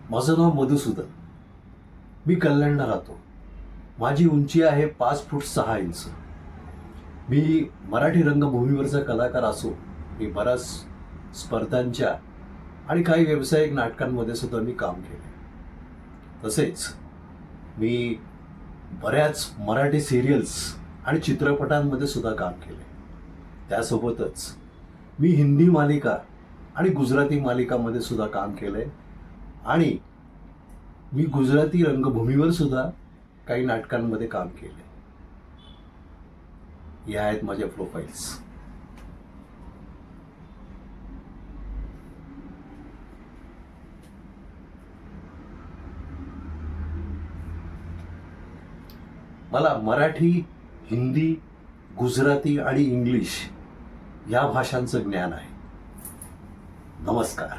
माझं नाव मधुसूदन. मी कल्याणला राहतो. माझी उंची आहे 5 फूट 6 इंच. मी मराठी रंगभूमीवरचा कलाकार असो, मी बऱ्याच स्पर्धांच्या आणि काही व्यावसायिक नाटकांमध्ये सुद्धा मी काम केले. तसेच मी बऱ्याच मराठी सिरियल्स आणि चित्रपटांमध्ये सुद्धा काम केले. त्यासोबतच मी हिंदी मालिका आणि गुजराती मालिकामध्ये सुद्धा काम केले आणि मी गुजराती रंगभूमीवर सुद्धा काही नाटकांमध्ये काम केले. या आहेत माझ्या प्रोफाईल्स. मला मराठी, हिंदी, गुजराती आणि इंग्लिश या भाषांचं ज्ञान आहे. नमस्कार.